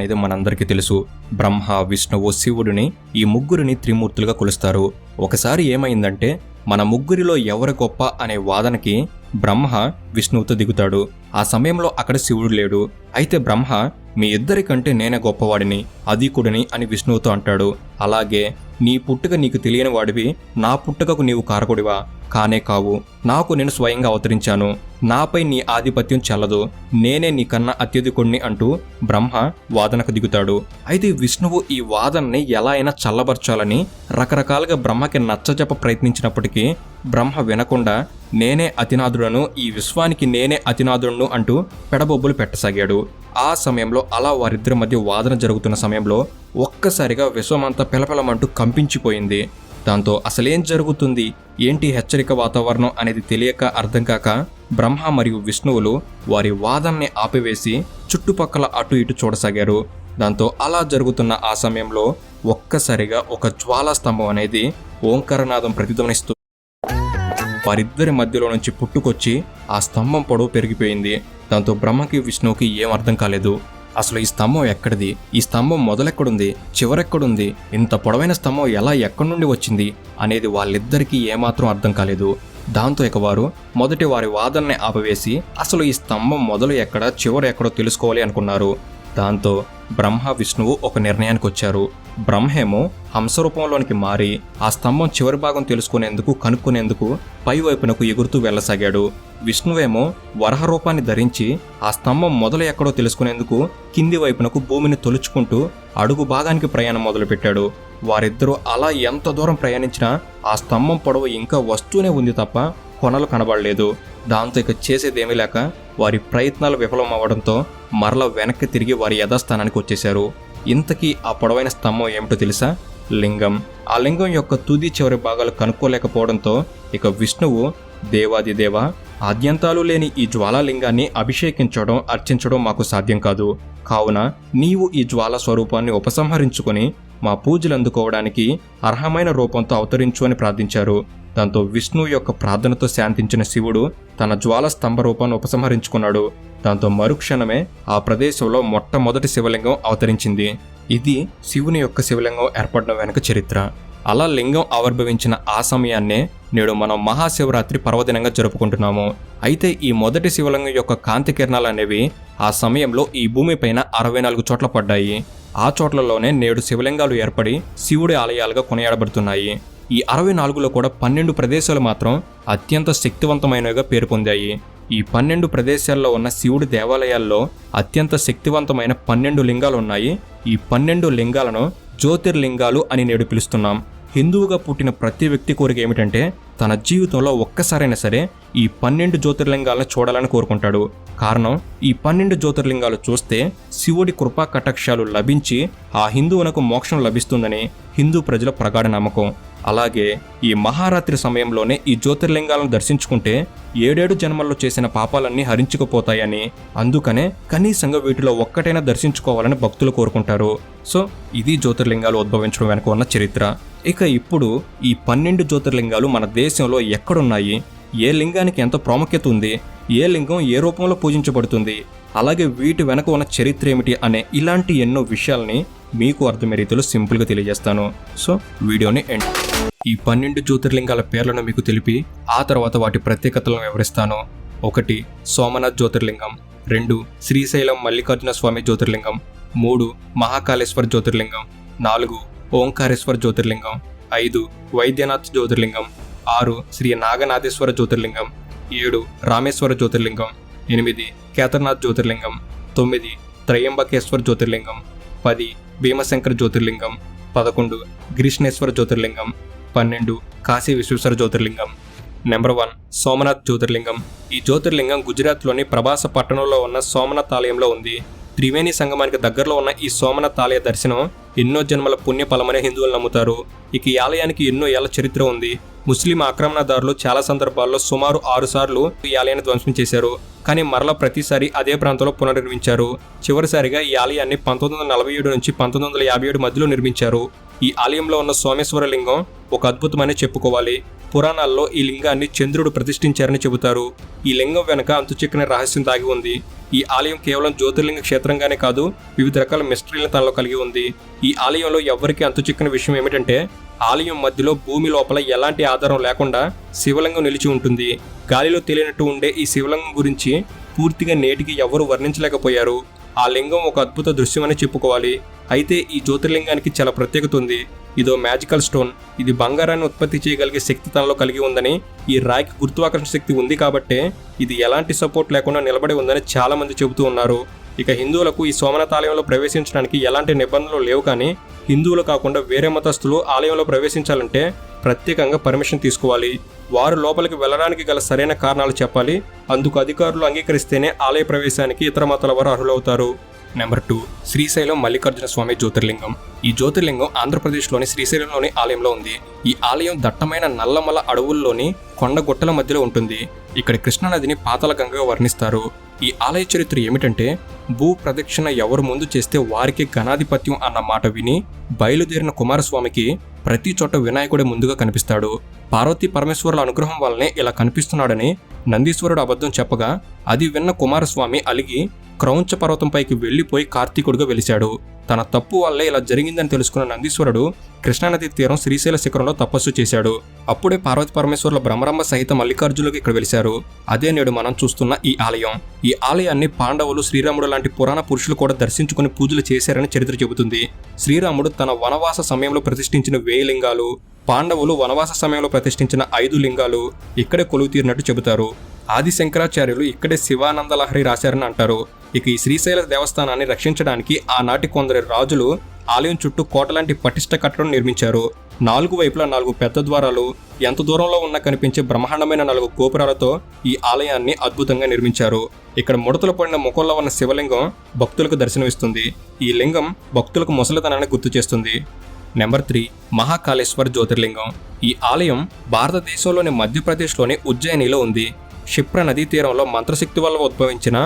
అనేది మనందరికీ తెలుసు. బ్రహ్మ, విష్ణువు, శివుడిని ఈ ముగ్గురిని త్రిమూర్తులుగా కొలుస్తారు. ఒకసారి ఏమైందంటే మన ముగ్గురిలో ఎవరు గొప్ప అనే వాదనకి బ్రహ్మ విష్ణువుతో దిగుతాడు. ఆ సమయంలో అక్కడ శివుడు లేడు. అయితే బ్రహ్మ మీ ఇద్దరికంటే నేనే గొప్పవాడిని, అధీకుడిని అని విష్ణువుతో అంటాడు. అలాగే నీ పుట్టుక నీకు తెలియని వాడివి, నా పుట్టుకకు నీవు కారకుడివా? కానే కావు. నాకు నేను స్వయంగా అవతరించాను. నాపై నీ ఆధిపత్యం చెల్లదు. నేనే నీకన్నా అత్యధికుడిని అంటూ బ్రహ్మ వాదనకు దిగుతాడు. అయితే విష్ణువు ఈ వాదనని ఎలా అయినా చల్లబరచాలని రకరకాలుగా బ్రహ్మకి నచ్చజెప్ప ప్రయత్నించినప్పటికీ బ్రహ్మ వినకుండా నేనే అతినాథుడను, ఈ విశ్వానికి నేనే అతినాథుడును అంటూ పెడబొబ్బులు పెట్టసాగాడు. ఆ సమయంలో అలా వారిద్దరి మధ్య వాదన జరుగుతున్న సమయంలో ఒక్కసారిగా విశ్వమంతా పిలపిలమంటూ కంపించిపోయింది. దాంతో అసలేం జరుగుతుంది, ఏంటి హెచ్చరిక వాతావరణం అనేది తెలియక అర్థం కాక బ్రహ్మ మరియు విష్ణువులు వారి వాదనని ఆపివేసి చుట్టుపక్కల అటు ఇటు చూడసాగారు. దాంతో అలా జరుగుతున్న ఆ సమయంలో ఒక్కసారిగా ఒక జ్వాలా స్తంభం అనేది ఓంకారనాదం ప్రతిధ్వనిస్తూ వారిద్దరి మధ్యలో నుంచి పుట్టుకొచ్చి ఆ స్తంభం పొడవు పెరిగిపోయింది. దాంతో బ్రహ్మకి విష్ణువుకి ఏం అర్థం కాలేదు. అసలు ఈ స్తంభం ఎక్కడిది, ఈ స్తంభం మొదలెక్కడుంది, చివరెక్కడుంది, ఇంత పొడవైన స్తంభం ఎలా ఎక్కడి నుండి వచ్చింది అనేది వాళ్ళిద్దరికీ ఏమాత్రం అర్థం కాలేదు. దాంతో ఇక వారు మొదటి వారి వాదనని ఆపివేసి అసలు ఈ స్తంభం మొదలు ఎక్కడ చివరి ఎక్కడో తెలుసుకోవాలి అనుకున్నారు. దాంతో బ్రహ్మ విష్ణువు ఒక నిర్ణయానికి వచ్చారు. బ్రహ్మేమో హంసరూపంలోనికి మారి ఆ స్తంభం చివరి భాగం తెలుసుకునేందుకు కనుక్కునేందుకు పై వైపునకు ఎగురుతూ వెళ్లసాగాడు. విష్ణువేమో వరహ రూపాన్ని ధరించి ఆ స్తంభం మొదలు ఎక్కడో తెలుసుకునేందుకు కింది వైపునకు భూమిని తొలుచుకుంటూ అడుగు భాగానికి ప్రయాణం మొదలుపెట్టాడు. వారిద్దరూ అలా ఎంత దూరం ప్రయాణించినా ఆ స్తంభం పొడవు ఇంకా వస్తూనే ఉంది తప్ప కొనలు కనబడలేదు. దాంతో ఇక చేసేదేమీ లేక వారి ప్రయత్నాలు విఫలం అవ్వడంతో మరల వెనక్కి తిరిగి వారి యథాస్థానానికి వచ్చేశారు. ఇంతకీ ఆ పొడవైన స్తంభం ఏమిటో తెలుసా? లింగం. ఆ లింగం యొక్క తుది చివరి భాగాలు కనుక్కోలేకపోవడంతో ఇక విష్ణువు దేవాదిదేవ, ఆద్యంతాలు లేని ఈ జ్వాలాలింగాన్ని అభిషేకించడం, అర్చించడం మాకు సాధ్యం కాదు. కావున నీవు ఈ జ్వాల స్వరూపాన్ని ఉపసంహరించుకొని మా పూజలు అందుకోవడానికి అర్హమైన రూపంతో అవతరించు అని ప్రార్థించారు. దాంతో విష్ణువు యొక్క ప్రార్థనతో శాంతించిన శివుడు తన జ్వాల స్తంభ రూపాన్ని ఉపసంహరించుకున్నాడు. దాంతో మరుక్షణమే ఆ ప్రదేశంలో మొట్టమొదటి శివలింగం అవతరించింది. ఇది శివుని యొక్క శివలింగం ఏర్పడడం వెనుక చరిత్ర. అలా లింగం ఆవిర్భవించిన ఆ సమయాన్నే నేడు మనం మహాశివరాత్రి పర్వదినంగా జరుపుకుంటున్నాము. అయితే ఈ మొదటి శివలింగం యొక్క కాంతి కిరణాలు అనేవి ఆ సమయంలో ఈ భూమిపైన 64 చోట్ల పడ్డాయి. ఆ చోట్లలోనే నేడు శివలింగాలు ఏర్పడి శివుడి ఆలయాలుగా కొనియాడబడుతున్నాయి. ఈ 64లో కూడా 12 ప్రదేశాలు మాత్రం అత్యంత శక్తివంతమైనవిగా పేరు పొందాయి. ఈ 12 ప్రదేశాల్లో ఉన్న శివుడి దేవాలయాల్లో అత్యంత శక్తివంతమైన 12 లింగాలు ఉన్నాయి. ఈ 12 లింగాలను జ్యోతిర్లింగాలు అని నేడు పిలుస్తున్నాం. హిందువుగా పుట్టిన ప్రతి వ్యక్తి కోరిక ఏమిటంటే తన జీవితంలో ఒక్కసారైనా సరే ఈ 12 జ్యోతిర్లింగాలను చూడాలని కోరుకుంటాడు. కారణం, ఈ 12 జ్యోతిర్లింగాలు చూస్తే శివుడి కృపా కటాక్షాలు లభించి ఆ హిందువునకు మోక్షం లభిస్తుందని హిందూ ప్రజల ప్రగాఢ నమ్మకం. అలాగే ఈ మహారాత్రి సమయంలోనే ఈ జ్యోతిర్లింగాలను దర్శించుకుంటే 7 జన్మల్లో చేసిన పాపాలన్నీ హరించుకుపోతాయని, అందుకనే కనీసంగా వీటిలో ఒక్కటైనా దర్శించుకోవాలని భక్తులు కోరుకుంటారు. సో ఇది జ్యోతిర్లింగాలు ఉద్భవించడం వెనుక ఉన్న చరిత్ర. ఇక ఇప్పుడు ఈ 12 జ్యోతిర్లింగాలు మన దేశంలో ఎక్కడున్నాయి, ఏ లింగానికి ఎంత ప్రాముఖ్యత ఉంది, ఏ లింగం ఏ రూపంలో పూజించబడుతుంది, అలాగే వీటి వెనక ఉన్న చరిత్ర ఏమిటి అనే ఇలాంటి ఎన్నో విషయాల్ని మీకు అర్థమయ్యే రీతిలో సింపుల్గా తెలియజేస్తాను. సో వీడియోని ఎండ్. ఈ 12 జ్యోతిర్లింగాల పేర్లను మీకు తెలిపి ఆ తర్వాత వాటి ప్రత్యేకతలను వివరిస్తాను. 1 సోమనాథ్ జ్యోతిర్లింగం, 2 శ్రీశైలం మల్లికార్జున స్వామి జ్యోతిర్లింగం, 3 మహాకాళేశ్వర్ జ్యోతిర్లింగం, 4 ఓంకారేశ్వర్ జ్యోతిర్లింగం, 5 వైద్యనాథ్ జ్యోతిర్లింగం, 6 శ్రీ నాగనాథేశ్వర జ్యోతిర్లింగం, 7 రామేశ్వర జ్యోతిర్లింగం, 8 కేదార్నాథ్ జ్యోతిర్లింగం, 9 త్రయంబకేశ్వర్ జ్యోతిర్లింగం, 10 భీమశంకర్ జ్యోతిర్లింగం, 11 గ్రీష్ణేశ్వర జ్యోతిర్లింగం, 12 కాశీ విశ్వేశ్వర జ్యోతిర్లింగం. నెంబర్ 1 సోమనాథ్ జ్యోతిర్లింగం. ఈ జ్యోతిర్లింగం గుజరాత్లోని ప్రభాస పట్టణంలో ఉన్న సోమనాథ్ ఆలయంలో ఉంది. త్రివేణి సంగమానికి దగ్గరలో ఉన్న ఈ సోమనాథ్ ఆలయ దర్శనం ఎన్నో జన్మల పుణ్య ఫలమని హిందువులు నమ్ముతారు. ఇక ఈ ఆలయానికి ఎన్నో ఏళ్ల చరిత్ర ఉంది. ముస్లిం ఆక్రమణదారులు చాలా సందర్భాల్లో సుమారు 6 సార్లు ఈ ఆలయాన్ని ధ్వంసం చేశారు. కానీ మరలా ప్రతిసారి అదే ప్రాంతంలో పునర్నిర్మించారు. చివరిసారిగా ఈ ఆలయాన్ని 1947 నుంచి 1957 మధ్యలో నిర్మించారు. ఈ ఆలయంలో ఉన్న సోమేశ్వర లింగం ఒక అద్భుతమని చెప్పుకోవాలి. పురాణాల్లో ఈ లింగాన్ని చంద్రుడు ప్రతిష్ఠించారని చెబుతారు. ఈ లింగం వెనక అంతుచిక్కని రహస్యం దాగి ఉంది. ఈ ఆలయం కేవలం జ్యోతిర్లింగ క్షేత్రంగానే కాదు, వివిధ రకాల మిస్టరీలను తనలో కలిగి ఉంది. ఈ ఆలయంలో ఎవ్వరికీ అంతుచిక్కని విషయం ఏమిటంటే, ఆలయం మధ్యలో భూమి లోపల ఎలాంటి ఆధారం లేకుండా శివలింగం నిలిచి ఉంటుంది. గాలిలో తేలినట్టు ఉండే ఈ శివలింగం గురించి పూర్తిగా నేటికి ఎవరూ వర్ణించలేకపోయారు. ఆ లింగం ఒక అద్భుత దృశ్యమని చెప్పుకోవాలి. అయితే ఈ జ్యోతిర్లింగానికి చాలా ప్రత్యేకత ఉంది. ఇదో మ్యాజికల్ స్టోన్. ఇది బంగారాన్ని ఉత్పత్తి చేయగలిగే శక్తి తనలో కలిగి ఉందని, ఈ రాయికి గురుత్వాకర్షణ శక్తి ఉంది కాబట్టే ఇది ఎలాంటి సపోర్ట్ లేకుండా నిలబడి ఉందని చాలా మంది చెబుతూ ఉన్నారు. ఇక హిందువులకు ఈ సోమనాథ ఆలయంలో ప్రవేశించడానికి ఎలాంటి నిబంధనలు లేవు, కానీ హిందువులు కాకుండా వేరే మతస్థులు ఆలయంలో ప్రవేశించాలంటే ప్రత్యేకంగా పర్మిషన్ తీసుకోవాలి. వారు లోపలికి వెళ్ళడానికి గల సరైన కారణాలు చెప్పాలి. అందుకు అధికారులు అంగీకరిస్తేనే ఆలయ ప్రవేశానికి ఇతర మతాల వారు అర్హులవుతారు. నెంబర్ 2, శ్రీశైలం మల్లికార్జున స్వామి జ్యోతిర్లింగం. ఈ జ్యోతిర్లింగం ఆంధ్రప్రదేశ్లోని శ్రీశైలంలోని ఆలయంలో ఉంది. ఈ ఆలయం దట్టమైన నల్లమల అడవుల్లోని కొండగుట్టల మధ్యలో ఉంటుంది. ఇక్కడ కృష్ణానదిని పాతాళగంగగా వర్ణిస్తారు. ఈ ఆలయ చరిత్ర ఏమిటంటే, భూ ప్రదక్షిణ ఎవరు ముందు చేస్తే వారికి ఘనాధిపత్యం అన్న మాట విని బయలుదేరిన కుమారస్వామికి ప్రతి చోట వినాయకుడే ముందుగా కనిపిస్తాడు. పార్వతీ పరమేశ్వరుల అనుగ్రహం వల్లనే ఇలా కనిపిస్తున్నాడని నందీశ్వరుడు అబద్ధం చెప్పగా, అది విన్న కుమారస్వామి అలిగి క్రౌంచ పర్వతంపైకి వెళ్లిపోయి కార్తీకుడిగా వెలిశాడు. తన తప్పు వల్లే ఇలా జరిగిందని తెలుసుకున్న నందీశ్వరుడు కృష్ణానది తీరం శ్రీశైల శిఖరంలో తపస్సు చేశాడు. అప్పుడే పార్వతీ పరమేశ్వరుల బ్రహ్మరమ్మ సహిత మల్లికార్జునులకు ఇక్కడ వెలిశారు. అదే నేడు మనం చూస్తున్న ఈ ఆలయం. ఈ ఆలయాన్ని పాండవులు, శ్రీరాముడు లాంటి పురాణ పురుషులు కూడా దర్శించుకుని పూజలు చేశారని చరిత్ర చెబుతుంది. శ్రీరాముడు తన వనవాస సమయంలో ప్రతిష్ఠించిన 1000 లింగాలు, పాండవులు వనవాస సమయంలో ప్రతిష్ఠించిన 5 లింగాలు ఇక్కడే కొలువు తీరినట్టు చెబుతారు. ఆది శంకరాచార్యులు ఇక్కడే శివానంద లహరి రాశారని అంటారు. ఇక ఈ శ్రీశైల దేవస్థానాన్ని రక్షించడానికి ఆనాటి కొందరు రాజులు ఆలయం చుట్టూ కోటలాంటి పటిష్ట కట్టడం నిర్మించారు. 4 వైపులా 4 పెద్ద ద్వారాలు, ఎంత దూరంలో ఉన్నా కనిపించే బ్రహ్మాండమైన 4 గోపురాలతో ఈ ఆలయాన్ని అద్భుతంగా నిర్మించారు. ఇక్కడ ముడతలు పడిన ముఖంలో ఉన్న శివలింగం భక్తులకు దర్శనమిస్తుంది. ఈ లింగం భక్తులకు ముసలితనాన్ని గుర్తు చేస్తుంది. నెంబర్ 3, మహాకాళేశ్వర్ జ్యోతిర్లింగం. ఈ ఆలయం భారతదేశంలోని మధ్యప్రదేశ్లోని ఉజ్జయినిలో ఉంది. క్షిప్ర నదీ తీరంలో మంత్రశక్తి వల్ల ఉద్భవించిన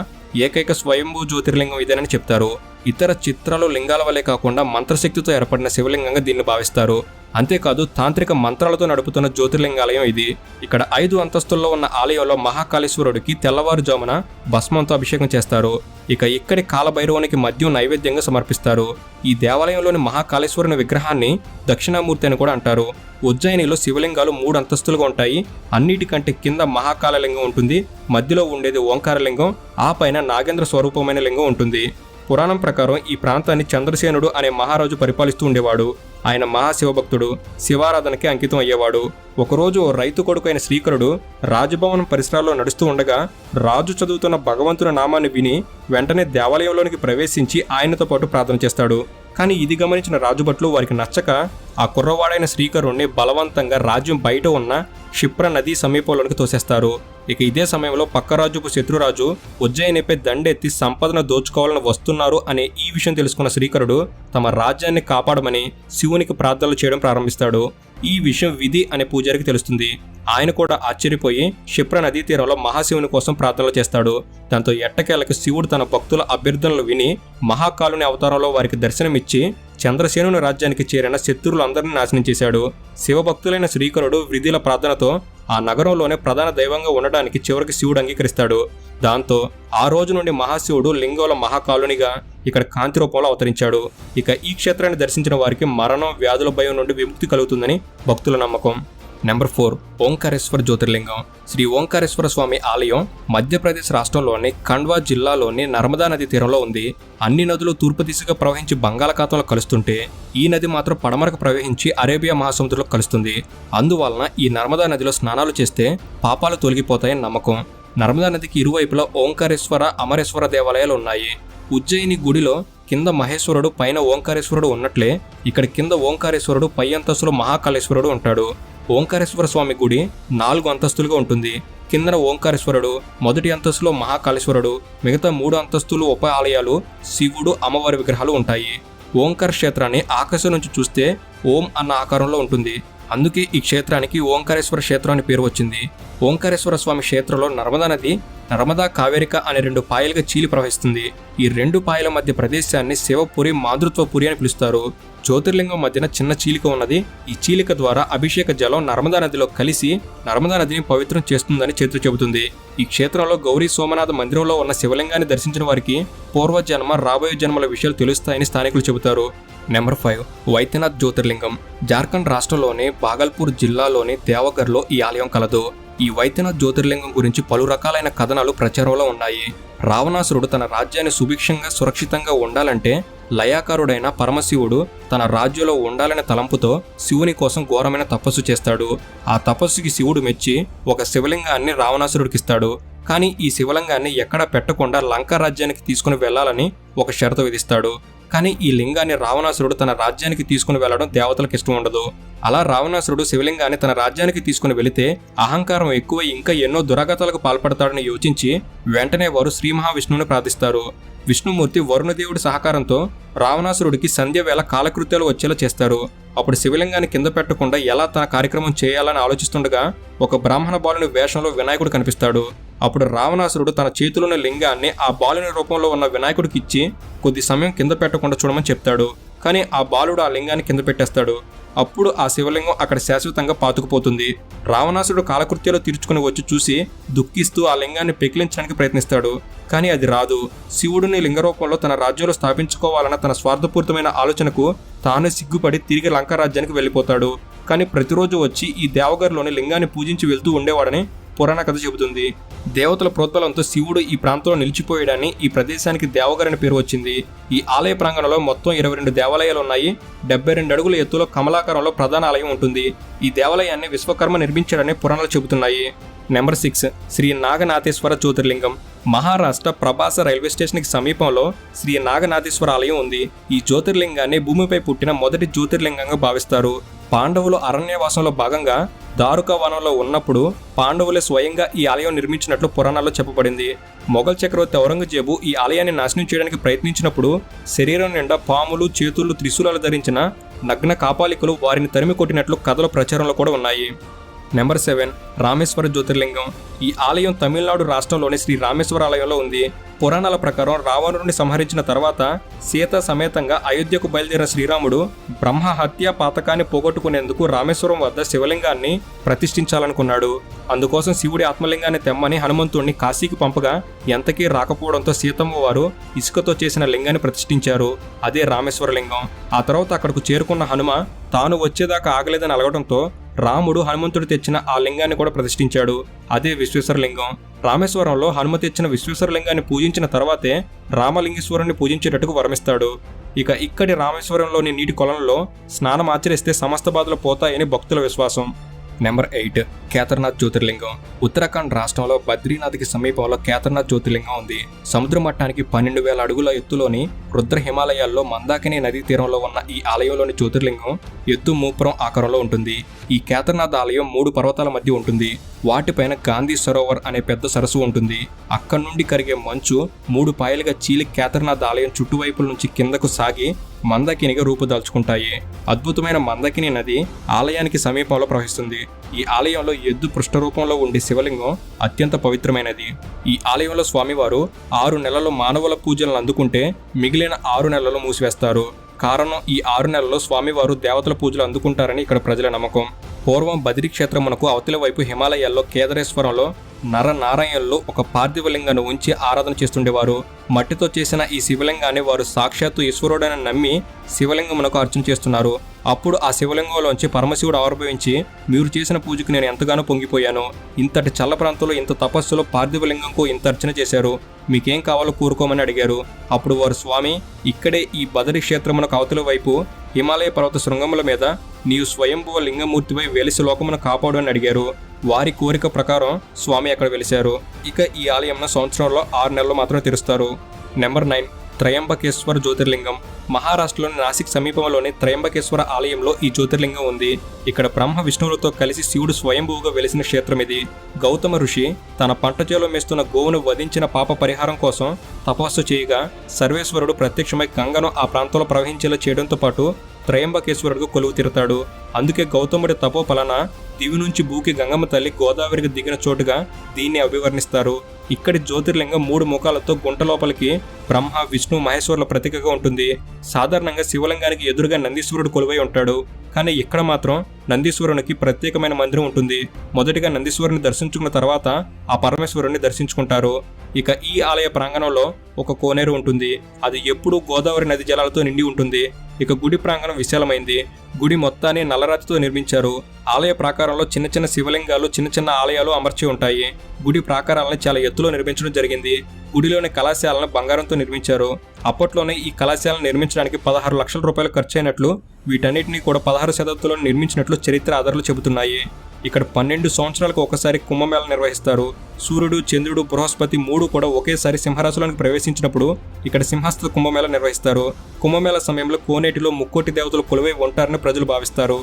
ఏకైక స్వయంభూ జ్యోతిర్లింగం ఇదేనని చెప్తారు. ఇతర చిత్రాలు లింగాల వల్లే కాకుండా మంత్రశక్తితో ఏర్పడిన శివలింగంగా దీన్ని భావిస్తారు. అంతేకాదు తాంత్రిక మంత్రాలతో నడుపుతున్న జ్యోతిర్లింగాలయం ఇది. ఇక్కడ 5 అంతస్తుల్లో ఉన్న ఆలయంలో మహాకాళేశ్వరుడికి తెల్లవారుజామున భస్మంతో అభిషేకం చేస్తారు. ఇక ఇక్కడి కాలభైరవునికి మద్యం నైవేద్యంగా సమర్పిస్తారు. ఈ దేవాలయంలోని మహాకాళేశ్వరుని విగ్రహాన్ని దక్షిణామూర్తి అని కూడా అంటారు. ఉజ్జయినిలో శివలింగాలు 3 అంతస్తులుగా ఉంటాయి. అన్నిటికంటే కింద మహాకాళలింగం ఉంటుంది. మధ్యలో ఉండేది ఓంకారలింగం, ఆ పైన నాగేంద్ర స్వరూపమైన లింగం ఉంటుంది. పురాణం ప్రకారం ఈ ప్రాంతాన్ని చంద్రసేనుడు అనే మహారాజు పరిపాలిస్తూ ఉండేవాడు. ఆయన మహాశివభక్తుడు, శివారాధనకి అంకితం అయ్యేవాడు. ఒకరోజు రైతు కొడుకు అయిన శ్రీకరుడు రాజభవనం పరిసరాల్లో నడుస్తూ ఉండగా రాజు చదువుతున్న భగవంతుని నామాన్ని విని వెంటనే దేవాలయంలోనికి ప్రవేశించి ఆయనతో పాటు ప్రార్థన చేస్తాడు. కానీ ఇది గమనించిన రాజుభట్లు వారికి నచ్చక ఆ కుర్రవాడైన శ్రీకరుణ్ణి బలవంతంగా రాజ్యం బయట ఉన్న క్షిప్ర నదీ సమీపంలోనికి తోసేస్తారు. ఇక ఇదే సమయంలో పక్క రాజుకు శత్రురాజు ఉజ్జయినిపై దండెత్తి సంపదను దోచుకోవాలని వస్తున్నారు అనే ఈ విషయం తెలుసుకున్న శ్రీకరుడు తమ రాజ్యాన్ని కాపాడమని శివునికి ప్రార్థనలు చేయడం ప్రారంభిస్తాడు. ఈ విషయం విధి అనే పూజారికి తెలుస్తుంది. ఆయన కూడా ఆశ్చర్యపోయి క్షిప్ర నదీ తీరంలో మహాశివుని కోసం ప్రార్థనలు చేస్తాడు. దాంతో ఎట్టకేలకు శివుడు తన భక్తుల అభ్యర్థనలు విని మహాకాలుని అవతారంలో వారికి దర్శనమిచ్చి చంద్రసేనుని రాజ్యానికి చేరిన శత్రువులందరినీ నాశనం చేశాడు. శివభక్తులైన శ్రీకరుడు విధిల ప్రార్థనతో ఆ నగరంలోనే ప్రధాన దైవంగా ఉండడానికి చివరికి శివుడు అంగీకరిస్తాడు. దాంతో ఆ రోజు నుండి మహాశివుడు లింగోల మహాకాలునిగా ఇక్కడ కాంతి రూపంలో అవతరించాడు. ఇక ఈ క్షేత్రాన్ని దర్శించిన వారికి మరణం, వ్యాధుల భయం నుండి విముక్తి కలుగుతుందని భక్తుల నమ్మకం. నెంబర్ 4, ఓంకారేశ్వర్ జ్యోతిర్లింగం. శ్రీ ఓంకారేశ్వర స్వామి ఆలయం మధ్యప్రదేశ్ రాష్ట్రంలోని ఖండ్వా జిల్లాలోని నర్మదా నది తీరంలో ఉంది. అన్ని నదులు తూర్పు దిశగా ప్రవహించి బంగాళాఖాతంలో కలుస్తుంటే ఈ నది మాత్రం పడమరకు ప్రవహించి అరేబియా మహాసముద్రంలో కలుస్తుంది. అందువలన ఈ నర్మదా నదిలో స్నానాలు చేస్తే పాపాలు తొలగిపోతాయని నమ్మకం. నర్మదా నదికి ఇరువైపులా ఓంకారేశ్వర, అమరేశ్వర దేవాలయాలు ఉన్నాయి. ఉజ్జయిని గుడిలో కింద మహేశ్వరుడు, పైన ఓంకారేశ్వరుడు ఉన్నట్లే ఇక్కడ కింద ఓంకారేశ్వరుడు, పై అంతస్తులో మహాకాళేశ్వరుడు ఉంటాడు. ఓంకారేశ్వర స్వామి గుడి 4 అంతస్తులుగా ఉంటుంది. కిందన ఓంకారేశ్వరుడు, మొదటి అంతస్తులో మహాకాళేశ్వరుడు, మిగతా 3 అంతస్తులు ఉప ఆలయాలు, శివుడు, అమ్మవారి విగ్రహాలు ఉంటాయి. ఓంకార క్షేత్రాన్ని ఆకాశం నుంచి చూస్తే ఓం అన్న ఆకారంలో ఉంటుంది. అందుకే ఈ క్షేత్రానికి ఓంకారేశ్వర క్షేత్రం అని పేరు వచ్చింది. ఓంకారేశ్వర స్వామి క్షేత్రంలో నర్మదా నది నర్మదా కావేరిక అనే 2 పాయలుగా చీలి ప్రవహిస్తుంది. ఈ 2 పాయల మధ్య ప్రదేశాన్ని శివపురి, మాతృత్వపురి అని పిలుస్తారు. జ్యోతిర్లింగం మధ్యన చిన్న చీలిక ఉన్నది. ఈ చీలిక ద్వారా అభిషేక జలం నర్మదా నదిలో కలిసి నర్మదా నదిని పవిత్రం చేస్తుందని చరిత్ర చెబుతుంది. ఈ క్షేత్రంలో గౌరీ సోమనాథ మందిరంలో ఉన్న శివలింగాన్ని దర్శించిన వారికి పూర్వజన్మ రాబోయే జన్మల విషయాలు తెలుస్తాయని స్థానికులు చెబుతారు. నెంబర్ 5 వైద్యనాథ్ జ్యోతిర్లింగం. జార్ఖండ్ రాష్ట్రంలోని బాగల్పూర్ జిల్లాలోని దేవగర్లో ఈ ఆలయం కలదు. ఈ వైద్యనాథ్ జ్యోతిర్లింగం గురించి పలు రకాలైన కథనాలు ప్రచారంలో ఉన్నాయి. రావణాసురుడు తన రాజ్యాన్ని సుభిక్షంగా సురక్షితంగా ఉండాలంటే లయాకారుడైన పరమశివుడు తన రాజ్యంలో ఉండాలనే తలంపుతో శివుని కోసం ఘోరమైన తపస్సు చేస్తాడు. ఆ తపస్సుకి శివుడు మెచ్చి ఒక శివలింగాన్ని రావణాసురుడికిస్తాడు. కానీ ఈ శివలింగాన్ని ఎక్కడా పెట్టకుండా లంకా రాజ్యానికి తీసుకుని వెళ్లాలని ఒక షరతు విధిస్తాడు. కానీ ఈ లింగాన్ని రావణాసురుడు తన రాజ్యానికి తీసుకుని వెళ్లడం దేవతలకు ఇష్టం ఉండదు. అలా రావణాసురుడు శివలింగాన్ని తన రాజ్యానికి తీసుకుని వెళితే అహంకారం ఎక్కువ ఇంకా ఎన్నో దురాగతాలకు పాల్పడతాడని యోచించి వెంటనే వారు శ్రీ మహావిష్ణువుని ప్రార్థిస్తారు. విష్ణుమూర్తి వరుణదేవుడి సహకారంతో రావణాసురుడికి సంధ్య వేళ కాలకృత్యాలు వచ్చేలా చేస్తారు. అప్పుడు శివలింగాన్ని కింద పెట్టకుండా ఎలా తన కార్యక్రమం చేయాలని ఆలోచిస్తుండగా ఒక బ్రాహ్మణ బాలుని వేషంలో వినాయకుడు కనిపిస్తాడు. అప్పుడు రావణాసురుడు తన చేతిలోని లింగాన్ని ఆ బాలుని రూపంలో ఉన్న వినాయకుడికి ఇచ్చి కొద్ది సమయం కింద పెట్టకుండా చూడమని చెప్తాడు. కానీ ఆ బాలుడు ఆ లింగాన్ని కింద పెట్టేస్తాడు. అప్పుడు ఆ శివలింగం అక్కడ శాశ్వతంగా పాతుకుపోతుంది. రావణాసురుడు కాలకృత్యాలు తీర్చుకుని వచ్చి చూసి దుఃఖిస్తూ ఆ లింగాన్ని పెకిలించడానికి ప్రయత్నిస్తాడు. కానీ అది రాదు. శివుడిని లింగరూపంలో తన రాజ్యంలో స్థాపించుకోవాలన్న తన స్వార్థపూరితమైన ఆలోచనకు తాను సిగ్గుపడి తిరిగి లంకా రాజ్యానికి వెళ్ళిపోతాడు. కానీ ప్రతిరోజు వచ్చి ఈ దేవగర్లోని లింగాన్ని పూజించి వెళ్తూ ఉండేవాడని పురాణ కథ చెబుతుంది. దేవతల ప్రోద్బలంతో శివుడు ఈ ప్రాంతంలో నిలిచిపోయాడని ఈ ప్రదేశానికి దేవగర్ అని పేరు వచ్చింది. ఈ ఆలయ ప్రాంగణంలో మొత్తం 22 దేవాలయాలు ఉన్నాయి. 72 అడుగుల ఎత్తులో కమలాకారంలో ప్రధాన ఆలయం ఉంటుంది. ఈ దేవాలయాన్ని విశ్వకర్మ నిర్మించాడని పురాణాలు చెబుతున్నాయి. నెంబర్ 6 శ్రీ నాగనాథేశ్వర జ్యోతిర్లింగం. మహారాష్ట్ర ప్రభాస రైల్వే స్టేషన్కి సమీపంలో శ్రీ నాగనాథేశ్వర ఆలయం ఉంది. ఈ జ్యోతిర్లింగాన్ని భూమిపై పుట్టిన మొదటి జ్యోతిర్లింగంగా భావిస్తారు. పాండవులు అరణ్యవాసంలో భాగంగా దారుక వనంలో ఉన్నప్పుడు పాండవులే స్వయంగా ఈ ఆలయం నిర్మించినట్లు పురాణాల్లో చెప్పబడింది. మొఘల్ చక్రవర్తి ఔరంగజేబు ఈ ఆలయాన్ని నాశనం చేయడానికి ప్రయత్నించినప్పుడు శరీరం నిండా పాములు, చేతులు, త్రిశూలాలు ధరించిన నగ్న కాపాలికలు వారిని తరిమి కొట్టినట్లు కథల ప్రచారంలో కూడా ఉన్నాయి. నెంబర్ 7 రామేశ్వర జ్యోతిర్లింగం. ఈ ఆలయం తమిళనాడు రాష్ట్రంలోని శ్రీ రామేశ్వర ఆలయంలో ఉంది. పురాణాల ప్రకారం రావణుడిని సంహరించిన తర్వాత సీత సమేతంగా అయోధ్యకు బయలుదేరిన శ్రీరాముడు బ్రహ్మ హత్య పాతకాన్ని పోగొట్టుకునేందుకు రామేశ్వరం వద్ద శివలింగాన్ని ప్రతిష్ఠించాలనుకున్నాడు. అందుకోసం శివుడి ఆత్మలింగాన్ని తెమ్మని హనుమంతుడిని కాశీకి పంపగా ఎంతకీ రాకపోవడంతో సీతమ్మ వారు ఇసుకతో చేసిన లింగాన్ని ప్రతిష్ఠించారు. అదే రామేశ్వర లింగం. ఆ తర్వాత అక్కడకు చేరుకున్న హనుమ తాను వచ్చేదాకా ఆగలేదని అలగడంతో రాముడు హనుమంతుడు తెచ్చిన ఆ లింగాన్ని కూడా ప్రతిష్ఠించాడు. అదే విశ్వేశ్వర లింగం. రామేశ్వరంలో హనుమ తెచ్చిన విశ్వేశ్వర లింగాన్ని పూజించిన తర్వాతే రామలింగేశ్వరుని పూజించేటట్టుకు వరమిస్తాడు. ఇక్కడి రామేశ్వరంలోని నీటి కొలంలో స్నానం ఆచరిస్తే సమస్త బాధలు పోతాయని భక్తుల విశ్వాసం. నెంబర్ 8 కేదార్నాథ్ జ్యోతిర్లింగం. ఉత్తరాఖండ్ రాష్ట్రంలో బద్రీనాథ్కి సమీపంలో కేదార్నాథ్ జ్యోతిర్లింగం ఉంది. సముద్ర మట్టానికి 12,000 అడుగుల ఎత్తులోని రుద్ర హిమాలయాల్లో మందాకిని నదీ తీరంలో ఉన్న ఈ ఆలయంలోని జ్యోతిర్లింగం ఎత్తు మూపురం ఆకారంలో ఉంటుంది. ఈ కేదార్నాథ్ ఆలయం 3 పర్వతాల మధ్య ఉంటుంది. వాటిపైన గాంధీ సరోవర్ అనే పెద్ద సరస్సు ఉంటుంది. అక్కడి నుండి కరిగే మంచు 3 పాయలుగా చీలి కేదార్నాథ్ ఆలయం చుట్టువైపుల నుంచి కిందకు సాగి మందాకినిగా రూపుదాల్చుకుంటాయి. అద్భుతమైన మందాకిని నది ఆలయానికి సమీపంలో ప్రవహిస్తుంది. ఈ ఆలయంలో ఎద్దు పృష్ఠరూపంలో ఉండే శివలింగం అత్యంత పవిత్రమైనది. ఈ ఆలయంలో స్వామివారు 6 నెలలు మానవుల పూజలను అందుకుంటే మిగిలిన 6 నెలలు మూసివేస్తారు. కారణం ఈ 6 నెలల్లో స్వామివారు దేవతల పూజలు అందుకుంటారని ఇక్కడ ప్రజల నమ్మకం. పూర్వం బద్రీ క్షేత్రమునకు అవతలి వైపు హిమాలయాల్లో కేదారేశ్వరంలో నరనారాయణులు ఒక పార్థివలింగాన్ని ఉంచి ఆరాధన చేస్తుండేవారు. మట్టితో చేసిన ఈ శివలింగాన్ని వారు సాక్షాత్తు ఈశ్వరుడని నమ్మి శివలింగమునకు అర్చన చేస్తున్నారు. అప్పుడు ఆ శివలింగంలోంచి పరమశివుడు ఆవిర్భవించి మీరు చేసిన పూజకు నేను ఎంతగానో పొంగిపోయాను. ఇంతటి చల్ల ప్రాంతంలో ఇంత తపస్సులో పార్థివలింగంకు ఇంత అర్చన చేశారు. మీకేం కావాలో కోరుకోమని అడిగారు. అప్పుడు వారు స్వామి ఇక్కడే ఈ బదరి క్షేత్రమునకు అవతల వైపు హిమాలయ పర్వత శృంగముల మీద నీవు స్వయంభువ లింగమూర్తిపై వెలిసి లోకమును కాపాడు అని అడిగారు. వారి కోరిక ప్రకారం స్వామి అక్కడ వెలిశారు. ఇక ఈ ఆలయంను సంవత్సరంలో 6 నెలలు మాత్రమే తెరుస్తారు. నెంబర్ 9 త్రయంబకేశ్వర జ్యోతిర్లింగం. మహారాష్ట్రలోని నాసిక్ సమీపంలోని త్రయంబకేశ్వర ఆలయంలో ఈ జ్యోతిర్లింగం ఉంది. ఇక్కడ బ్రహ్మ విష్ణువులతో కలిసి శివుడు స్వయంభూగా వెలిసిన క్షేత్రం ఇది. గౌతమ ఋషి తన పంట చేలో మేస్తున్న గోవును వధించిన పాప పరిహారం కోసం తపస్సు చేయగా సర్వేశ్వరుడు ప్రత్యక్షమై గంగను ఆ ప్రాంతంలో ప్రవహించేలా చేయడంతో పాటు త్రయంబకేశ్వరుడికి కొలువు తీరుతాడు. అందుకే గౌతముడి తపో ఫలన దివి నుంచి భూకి గంగమ్మ తల్లి గోదావరికి దిగిన చోటుగా దీన్ని అభివర్ణిస్తారు. ఇక్కడి జ్యోతిర్లింగం 3 ముఖాలతో గుంట లోపలికి బ్రహ్మ, విష్ణు, మహేశ్వరుల ప్రతీకగా ఉంటుంది. సాధారణంగా శివలింగానికి ఎదురుగా నందీశ్వరుడు కొలువై ఉంటాడు. కానీ ఇక్కడ మాత్రం నందీశ్వరునికి ప్రత్యేకమైన మందిరం ఉంటుంది. మొదటిగా నందీశ్వరుని దర్శించుకున్న తర్వాత ఆ పరమేశ్వరుని దర్శించుకుంటారు. ఇక ఈ ఆలయ ప్రాంగణంలో ఒక కోనేరు ఉంటుంది. అది ఎప్పుడూ గోదావరి నది జలాలతో నిండి ఉంటుంది. ఇక గుడి ప్రాంగణం విశాలమైంది. గుడి మొత్తాన్ని నల్లరాతితో నిర్మించారు. ఆలయ ప్రాకారంలో చిన్న చిన్న శివలింగాలు, చిన్న చిన్న ఆలయాలు అమర్చి ఉంటాయి. గుడి ప్రాకారాలను చాలా ఎత్తులో నిర్మించడం జరిగింది. గుడిలోని కళాశాలను బంగారంతో నిర్మించారు. అప్పట్లోనే ఈ కళాశాలను నిర్మించడానికి 16 లక్షల రూపాయలు ఖర్చయినట్లు, వీటన్నిటినీ కూడా 16వ శతాబ్దంలో నిర్మించినట్లు చరిత్ర ఆధారాలు చెబుతున్నాయి. ఇక్కడ 12 సంవత్సరాలకు ఒకసారి కుంభమేళ నిర్వహిస్తారు. సూర్యుడు, చంద్రుడు, బృహస్పతి 3 కూడా ఒకేసారి సింహరాశులకు ప్రవేశించినప్పుడు ఇక్కడ సింహస్థ కుంభమేళ నిర్వహిస్తారు. కుంభమేళ సమయంలో కోనేటిలో ముక్కోటి దేవతలు కొలువై ఉంటారని ప్రజలు భావిస్తారు.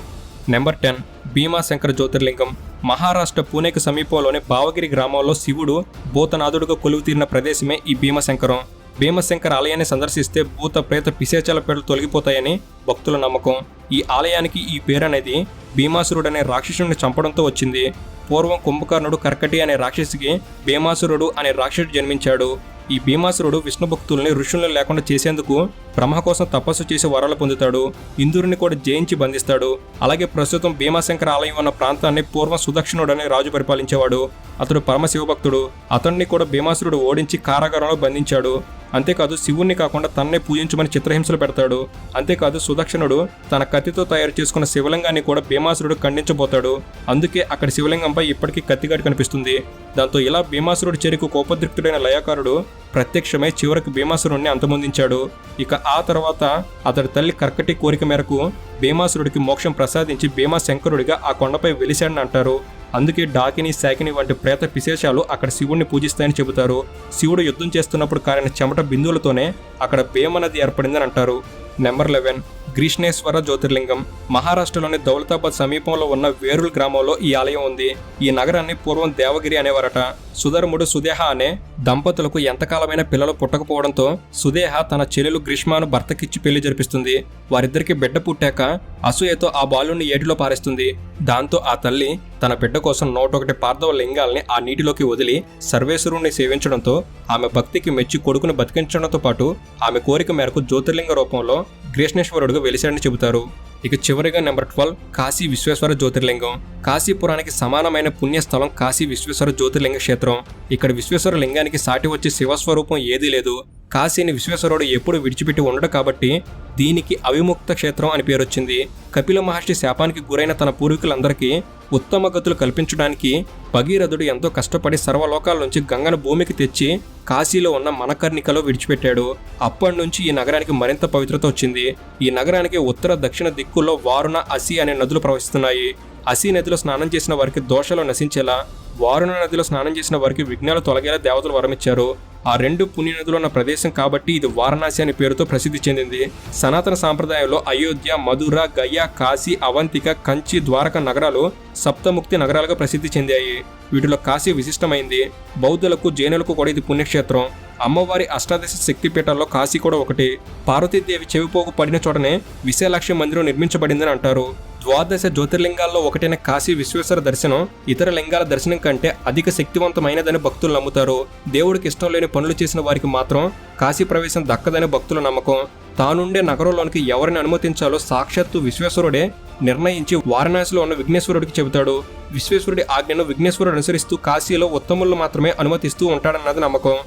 నెంబర్ 10 భీమాశంకర జ్యోతిర్లింగం. మహారాష్ట్ర పూణేకి సమీపంలోని భావగిరి గ్రామంలో శివుడు భూతనాథుడుగా కొలువు తీరిన ప్రదేశమే ఈ భీమశంకరం. భీమశంకర ఆలయాన్ని సందర్శిస్తే భూత, ప్రేత, పిశాచాల పేర్లు తొలగిపోతాయని భక్తుల నమ్మకం. ఈ ఆలయానికి ఈ పేరు అనేది భీమాసురుడనే రాక్షసుడిని చంపడంతో వచ్చింది. పూర్వం కుంభకర్ణుడు కర్కటి అనే రాక్షసికి భీమాసురుడు అనే రాక్షసుడు జన్మించాడు. ఈ భీమాసురుడు విష్ణు భక్తుల్ని ఋషులను లేకుండా చేసేందుకు బ్రహ్మ కోసం తపస్సు చేసి వరాలు పొందుతాడు. ఇంద్రుడిని కూడా జయించి బంధిస్తాడు. అలాగే ప్రస్తుతం భీమాశంకర ఆలయం ఉన్న ప్రాంతాన్ని పూర్వం సుదక్షిణుడు అనే రాజు పరిపాలించేవాడు. అతడు పరమశివభక్తుడు. అతన్ని కూడా భీమాసురుడు ఓడించి కారాగారంలో బంధించాడు. అంతేకాదు శివుణ్ణి కాకుండా తన్నే పూజించమని చిత్రహింసలు పెడతాడు. అంతేకాదు సుదక్షిణుడు తన కత్తితో తయారు చేసుకున్న శివలింగాన్ని కూడా భీమాసురుడు ఖండించబోతాడు. అందుకే అక్కడ శివలింగంపై ఇప్పటికీ కత్తిగాడు కనిపిస్తుంది. దాంతో ఇలా భీమాసురుడి చెరికి కోపద్రిక్తుడైన లయాకారుడు ప్రత్యక్షమై చివరికి భీమాసురుడిని అంతమొందించాడు. ఇక ఆ తర్వాత అతడి తల్లి కర్కటి కోరిక మేరకు భీమాసురుడికి మోక్షం ప్రసాదించి భీమాశంకరుడిగా ఆ కొండపై వెలిశాడని అంటారు. అందుకే డాకిని, శాకిని వంటి ప్రేత పిశేషాలు అక్కడ శివుణ్ణి పూజిస్తాయని చెబుతారు. శివుడు యుద్ధం చేస్తున్నప్పుడు కారిన చెమట బిందువులతోనే అక్కడ భీమ నది ఏర్పడిందని అంటారు. నెంబర్ 11 గ్రీష్ణేశ్వర జ్యోతిర్లింగం. మహారాష్ట్రలోని దౌలతాబాద్ సమీపంలో ఉన్న వేరుల్ గ్రామంలో ఈ ఆలయం ఉంది. ఈ నగరాన్ని పూర్వం దేవగిరి అనేవారట. సుధర్ముడు, సుదేహ అనే దంపతులకు ఎంతకాలమైన పిల్లలు పుట్టకపోవడంతో సుదేహ తన చెల్లెలు గ్రీష్మను భర్తకిచ్చి పెళ్లి జరిపిస్తుంది. వారిద్దరికి బిడ్డ పుట్టాక అసూయతో ఆ బాలుని ఏటిలో పారేస్తుంది. దాంతో ఆ తల్లి తన బిడ్డ కోసం 101 పార్థవ లింగాల్ని ఆ నీటిలోకి వదిలి సర్వేశ్వరుణ్ణి సేవించడంతో ఆమె భక్తికి మెచ్చి కొడుకును బతికించడంతో పాటు ఆమె కోరిక మేరకు జ్యోతిర్లింగ రూపంలో గ్రీష్ణేశ్వరుడుగా వెలిశాడని చెబుతారు. ఇక చివరిగా నెంబర్ 12 కాశీ విశ్వేశ్వర జ్యోతిర్లింగం. కాశీపురానికి సమానమైన పుణ్యస్థలం కాశీ విశ్వేశ్వర జ్యోతిర్లింగ క్షేత్రం. ఇక్కడ విశ్వేశ్వర లింగానికి సాటి వచ్చే శివస్వరూపం ఏదీ లేదు. కాశీని విశ్వేశ్వరుడు ఎప్పుడు విడిచిపెట్టి ఉండడు కాబట్టి దీనికి అవిముక్త క్షేత్రం అని పేరొచ్చింది. కపిల మహర్షి శాపానికి గురైన తన పూర్వీకులందరికీ ఉత్తమ గతులు కల్పించడానికి భగీరథుడు ఎంతో కష్టపడి సర్వలోకాల నుంచి గంగను భూమికి తెచ్చి కాశీలో ఉన్న మనకర్ణికలో విడిచిపెట్టాడు. అప్పటి నుంచి ఈ నగరానికి మరింత పవిత్రత వచ్చింది. ఈ నగరానికి ఉత్తర, దక్షిణ దిక్కుల్లో వారుణ, అసి అనే నదులు ప్రవహిస్తున్నాయి. అసి నదిలో స్నానం చేసిన వారికి దోషాలు నశించేలా, వారుణ నదిలో స్నానం చేసిన వారికి విఘ్నాలు తొలగేలా దేవతలు వరమిచ్చారు. ఆ 2 పుణ్యనదులు ఉన్న ప్రదేశం కాబట్టి ఇది వారణాసి అనే పేరుతో ప్రసిద్ధి చెందింది. సనాతన సాంప్రదాయంలో అయోధ్య, మధుర, గయ, కాశీ, అవంతిక, కంచి, ద్వారక నగరాలు సప్తముక్తి నగరాలుగా ప్రసిద్ధి చెందాయి. వీటిలో కాశీ విశిష్టమైంది. బౌద్ధులకు, జైనులకు కూడా ఇది పుణ్యక్షేత్రం. అమ్మవారి అష్టాదశ శక్తిపీఠాల్లో కాశీ కూడా ఒకటి. పార్వతీదేవి చెవిపోగు పడిన చోటనే విశాలాక్షి మందిరం నిర్మించబడిందని అంటారు. ద్వాదశ జ్యోతిర్లింగాల్లో ఒకటైన కాశీ విశ్వేశ్వర దర్శనం ఇతర లింగాల దర్శనం కంటే అధిక శక్తివంతమైనదని భక్తులు నమ్ముతారు. దేవుడికి ఇష్టం లేని పనులు చేసిన వారికి మాత్రం కాశీ ప్రవేశం దక్కదని భక్తుల నమ్మకం. తానుండే నగరంలోనికి ఎవరిని అనుమతించాలో సాక్షాత్తు విశ్వేశ్వరుడే నిర్ణయించి వారణాసిలో ఉన్న విఘ్నేశ్వరుడికి చెబుతాడు. విశ్వేశ్వరుడి ఆజ్ఞను విఘ్నేశ్వరుడు అనుసరిస్తూ కాశీలో ఉత్తములను మాత్రమే అనుమతిస్తూ ఉంటాడన్నది నమ్మకం.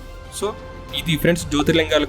సో ఇది ఫ్రెండ్స్ జ్యోతిర్లింగాల